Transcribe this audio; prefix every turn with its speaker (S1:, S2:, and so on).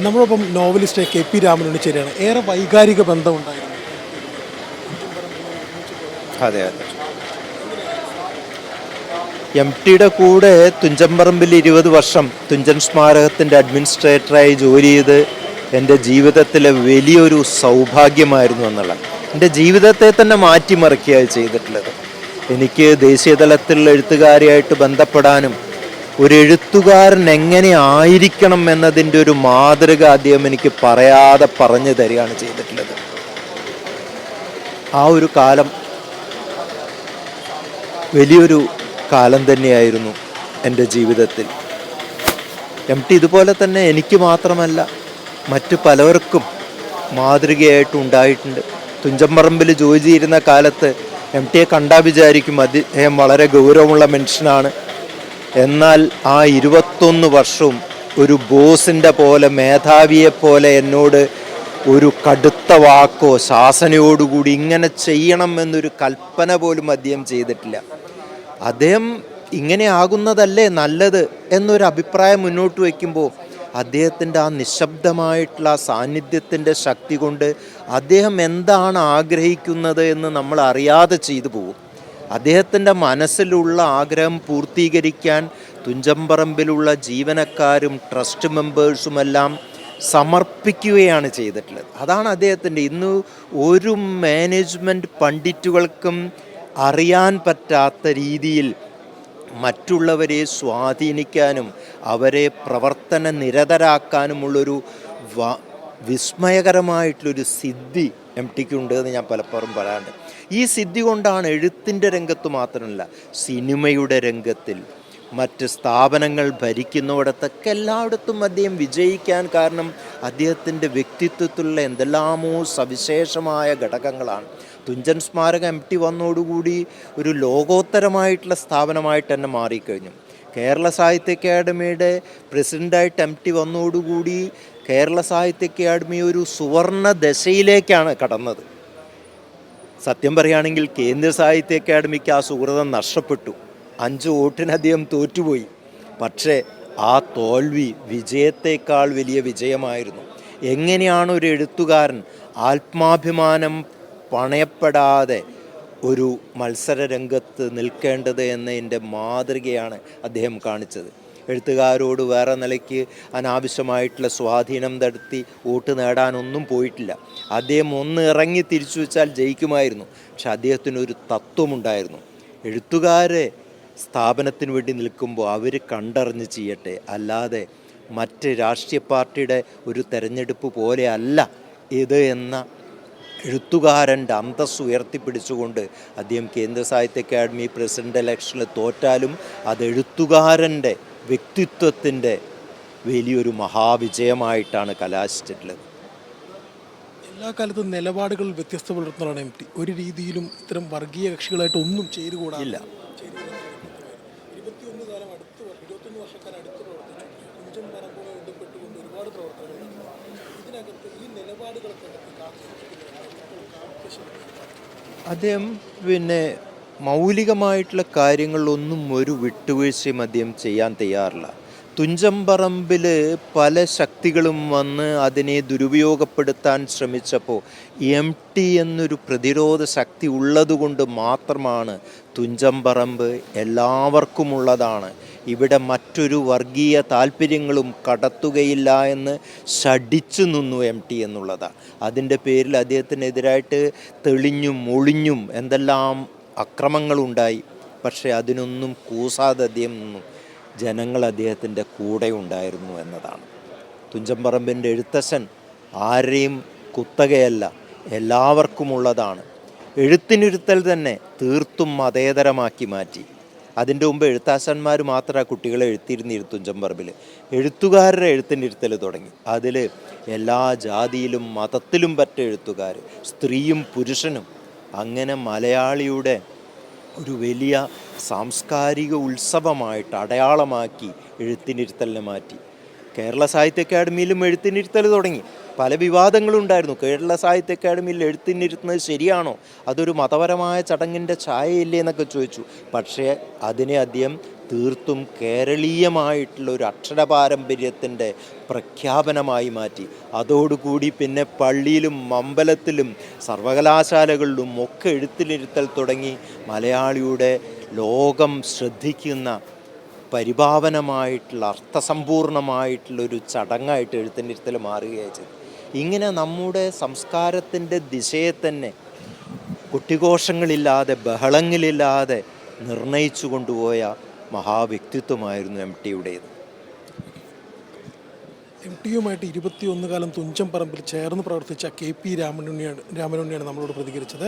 S1: നമ്മളൊപ്പം novelist KP രാമനോട് ചേരുകയാണ്. ഏറെ വൈകാരിക ബന്ധമുണ്ടായിരുന്നു.
S2: അതെ അതെ. MTയുടെ കൂടെ തുഞ്ചൻപറമ്പിൽ 20 വർഷം തുഞ്ചൻ സ്മാരകത്തിൻ്റെ അഡ്മിനിസ്ട്രേറ്ററായി ജോലി ചെയ്ത് എൻ്റെ ജീവിതത്തിലെ വലിയൊരു സൗഭാഗ്യമായിരുന്നു എന്നുള്ളത്. എൻ്റെ ജീവിതത്തെ തന്നെ മാറ്റിമറിക്കുകയാണ് ചെയ്തിട്ടുള്ളത്. എനിക്ക് ദേശീയ തലത്തിലുള്ള എഴുത്തുകാരിയായിട്ട് ബന്ധപ്പെടാനും ഒരു എഴുത്തുകാരൻ എങ്ങനെ ആയിരിക്കണം എന്നതിൻ്റെ ഒരു മാതൃക അദ്ദേഹം എനിക്ക് പറയാതെ പറഞ്ഞു തരികയാണ് ചെയ്തിട്ടുള്ളത്. ആ ഒരു കാലം വലിയൊരു കാലം തന്നെയായിരുന്നു എൻ്റെ ജീവിതത്തിൽ. MT ഇതുപോലെ തന്നെ എനിക്ക് മാത്രമല്ല മറ്റു പലവർക്കും മാതൃകയായിട്ടുണ്ടായിട്ടുണ്ട്. തുഞ്ചൻപറമ്പിൽ ജോലി ചെയ്യുന്ന കാലത്ത് MTയെ കണ്ടാൽ വിചാരിക്കും അദ്ദേഹം വളരെ ഗൗരവമുള്ള മനുഷ്യനാണ്. എന്നാൽ ആ 21 വർഷവും ഒരു ബോസിൻ്റെ പോലെ, മേധാവിയെപ്പോലെ എന്നോട് ഒരു കടുത്ത വാക്കോ ശാസനയോടുകൂടി ഇങ്ങനെ ചെയ്യണം എന്നൊരു കൽപ്പന പോലും അദ്ദേഹം ചെയ്തിട്ടില്ല. അദ്ദേഹം ഇങ്ങനെ ആകുന്നതല്ലേ നല്ലത് എന്നൊരു അഭിപ്രായം മുന്നോട്ട് വയ്ക്കുമ്പോൾ അദ്ദേഹത്തിൻ്റെ ആ നിശബ്ദമായിട്ടുള്ള ആ സാന്നിധ്യത്തിൻ്റെ ശക്തി കൊണ്ട് അദ്ദേഹം എന്താണ് ആഗ്രഹിക്കുന്നത് എന്ന് നമ്മൾ അറിയാതെ ചെയ്തു പോകും. അദ്ദേഹത്തിൻ്റെ മനസ്സിലുള്ള ആഗ്രഹം പൂർത്തീകരിക്കാൻ തുഞ്ചൻപറമ്പിലുള്ള ജീവനക്കാരും ട്രസ്റ്റ് മെമ്പേഴ്സുമെല്ലാം സമർപ്പിക്കുകയാണ് ചെയ്തിട്ടുള്ളത്. അതാണ് അദ്ദേഹത്തിൻ്റെ ഇന്ന് ഒരു മാനേജ്മെൻറ്റ് പണ്ഡിറ്റുകൾക്കും അറിയാൻ പറ്റാത്ത രീതിയിൽ മറ്റുള്ളവരെ സ്വാധീനിക്കാനും അവരെ പ്രവർത്തന നിരതരാക്കാനുമുള്ളൊരു വിസ്മയകരമായിട്ടുള്ളൊരു സിദ്ധി MTക്കുണ്ട് എന്ന് ഞാൻ പലപ്പോഴും പറയാറുണ്ട്. ഈ സിദ്ധി കൊണ്ടാണ് എഴുത്തിൻ്റെ രംഗത്ത് മാത്രമല്ല സിനിമയുടെ രംഗത്തിൽ മറ്റ് സ്ഥാപനങ്ങൾ ഭരിക്കുന്നിടത്തൊക്കെ എല്ലായിടത്തും അദ്ദേഹം വിജയിക്കാൻ കാരണം അദ്ദേഹത്തിൻ്റെ വ്യക്തിത്വത്തിലുള്ള എന്തെല്ലാമോ സവിശേഷമായ ഘടകങ്ങളാണ്. തുഞ്ചൻ സ്മാരകം MT വന്നോടുകൂടി ഒരു ലോകോത്തരമായിട്ടുള്ള സ്ഥാപനമായിട്ട് തന്നെ മാറിക്കഴിഞ്ഞു. കേരള സാഹിത്യ അക്കാദമിയുടെ പ്രസിഡൻ്റായിട്ട് MT വന്നോടുകൂടി കേരള സാഹിത്യ അക്കാദമി ഒരു സുവർണ ദശയിലേക്കാണ് കടന്നത്. സത്യം പറയുകയാണെങ്കിൽ കേന്ദ്ര സാഹിത്യ അക്കാദമിക്ക് ആ സുഹൃതം നഷ്ടപ്പെട്ടു. 5 വോട്ടിനധികം തോറ്റുപോയി. പക്ഷേ ആ തോൽവി വിജയത്തേക്കാൾ വലിയ വിജയമായിരുന്നു. എങ്ങനെയാണ് ഒരു എഴുത്തുകാരൻ ആത്മാഭിമാനം പണയപ്പെടാതെ ഒരു മത്സര രംഗത്ത് നിൽക്കേണ്ടത് എന്നതിൻ്റെ മാതൃകയാണ് അദ്ദേഹം കാണിച്ചത്. എഴുത്തുകാരോട് വേറെ നിലയ്ക്ക് അനാവശ്യമായിട്ടുള്ള സ്വാധീനം നടത്തി വോട്ട് നേടാനൊന്നും പോയിട്ടില്ല. അദ്ദേഹം ഒന്ന് ഇറങ്ങി തിരിച്ചു വെച്ചാൽ ജയിക്കുമായിരുന്നു. പക്ഷെ അദ്ദേഹത്തിനൊരു തത്വമുണ്ടായിരുന്നു. എഴുത്തുകാരെ സ്ഥാപനത്തിന് വേണ്ടി നിൽക്കുമ്പോൾ അവർ കണ്ടറിഞ്ഞ് ചെയ്യട്ടെ, അല്ലാതെ മറ്റ് രാഷ്ട്രീയ പാർട്ടിയുടെ ഒരു തെരഞ്ഞെടുപ്പ് പോലെ അല്ല ഇത് എന്ന എഴുത്തുകാരൻ്റെ അന്തസ്സ് ഉയർത്തിപ്പിടിച്ചുകൊണ്ട് അദ്ദേഹം കേന്ദ്ര സാഹിത്യ അക്കാദമി പ്രസിഡൻ്റ് ഇലക്ഷനിൽ തോറ്റാലും അത് എഴുത്തുകാരൻ്റെ വ്യക്തിത്വത്തിൻ്റെ വലിയൊരു മഹാവിജയമായിട്ടാണ് കലാശിച്ചിട്ടുള്ളത്.
S1: എല്ലാ കാലത്തും നിലപാടുകൾ വ്യത്യസ്ത പുലർത്തുന്നതാണ് MT. ഒരു രീതിയിലും ഇത്തരം വർഗീയ കക്ഷികളായിട്ട് ഒന്നും ചെയ്തുകൂടായില്ല. 21 വർഷക്കാലം അടുത്ത് പ്രവർത്തിച്ചു. തുഞ്ചൻപറമ്പുമായി ബന്ധപ്പെട്ടുകൊണ്ട് ഒരുപാട് പ്രവർത്തനങ്ങൾ ഇതിനകത്ത് ഈ നിലപാടുകളൊക്കെ
S2: അദ്ദേഹം മൗലികമായിട്ടുള്ള കാര്യങ്ങളിലൊന്നും ഒരു വിട്ടുവീഴ്ചയും അദ്ദേഹം ചെയ്യാൻ തയ്യാറില്ല. തുഞ്ചൻപറമ്പിൽ പല ശക്തികളും വന്ന് അതിനെ ദുരുപയോഗപ്പെടുത്താൻ ശ്രമിച്ചപ്പോൾ MT എന്നൊരു പ്രതിരോധ ശക്തി ഉള്ളതുകൊണ്ട് മാത്രമാണ് തുഞ്ചൻപറമ്പ് എല്ലാവർക്കുമുള്ളതാണ്, ഇവിടെ മറ്റൊരു വർഗീയ താല്പര്യങ്ങളും കടത്തുകയില്ല എന്ന് ശഠിച്ചു നിന്നു MT എന്നുള്ളതാണ്. അതിൻ്റെ പേരിൽ അദ്ദേഹത്തിനെതിരായിട്ട് തെളിഞ്ഞും ഒളിഞ്ഞും എന്തെല്ലാം അക്രമങ്ങളുണ്ടായി. പക്ഷേ അതിനൊന്നും കൂസാതെ അദ്ദേഹം നിന്നു. ജനങ്ങൾ അദ്ദേഹത്തിൻ്റെ കൂടെ ഉണ്ടായിരുന്നു എന്നതാണ്. തുഞ്ചൻപറമ്പിൻ്റെ എഴുത്തച്ഛൻ ആരെയും കുത്തകയല്ല, എല്ലാവർക്കുമുള്ളതാണ്. എഴുത്തിനിരുത്തൽ തന്നെ തീർത്തും മതേതരമാക്കി മാറ്റി. അതിൻ്റെ മുമ്പ് എഴുത്താശന്മാർ മാത്രമേ കുട്ടികളെ എഴുത്തിരുന്നിരുന്നു. തുഞ്ചൻപറമ്പിൽ എഴുത്തുകാരുടെ എഴുത്തിനിരുത്തൽ തുടങ്ങി. അതിൽ എല്ലാ ജാതിയിലും മതത്തിലും പറ്റ എഴുത്തുകാർ, സ്ത്രീയും പുരുഷനും, അങ്ങനെ മലയാളിയുടെ ഒരു വലിയ സാംസ്കാരിക ഉത്സവമായിട്ട് അടയാളമാക്കി എഴുത്തിനിരുത്തലിനെ മാറ്റി. കേരള സാഹിത്യ അക്കാദമിയിലും എഴുത്തിനിരുത്തൽ തുടങ്ങി. പല വിവാദങ്ങളും ഉണ്ടായിരുന്നു. കേരള സാഹിത്യ അക്കാദമിയിൽ എഴുത്തിനിരുത്തുന്നത് ശരിയാണോ, അതൊരു മതപരമായ ചടങ്ങിൻ്റെ ഛായയില്ലേ എന്നൊക്കെ ചോദിച്ചു. പക്ഷേ അതിനെ അദ്ദേഹം തീർത്തും കേരളീയമായിട്ടുള്ള ഒരു അക്ഷര പാരമ്പര്യത്തിൻ്റെ പ്രഖ്യാപനമായി മാറ്റി. അതോടുകൂടി പിന്നെ പള്ളിയിലും അമ്പലത്തിലും സർവകലാശാലകളിലും ഒക്കെ എഴുത്തിനിരുത്തൽ തുടങ്ങി. മലയാളിയുടെ ലോകം ശ്രദ്ധിക്കുന്ന പരിഭാവനമായിട്ടുള്ള അർത്ഥസമ്പൂർണമായിട്ടുള്ളൊരു ചടങ്ങായിട്ട് എഴുത്തിനിരുത്തൽ മാറുകയായി ചെയ്തു. ഇങ്ങനെ നമ്മുടെ സംസ്കാരത്തിൻ്റെ ദിശയെ തന്നെ കുട്ടിഘോഷങ്ങളില്ലാതെ ബഹളങ്ങളില്ലാതെ നിർണയിച്ചു കൊണ്ടുപോയ മഹാവ്യക്തിത്വമായിരുന്നു എം ടിയുടേത്.
S1: എം ടിയുമായിട്ട് 21 കാലം തുഞ്ചൻ പറമ്പിൽ ചേർന്ന് പ്രവർത്തിച്ച കെ പി രാമനുണ്ണിയാണ് നമ്മളോട് പ്രതികരിച്ചത്.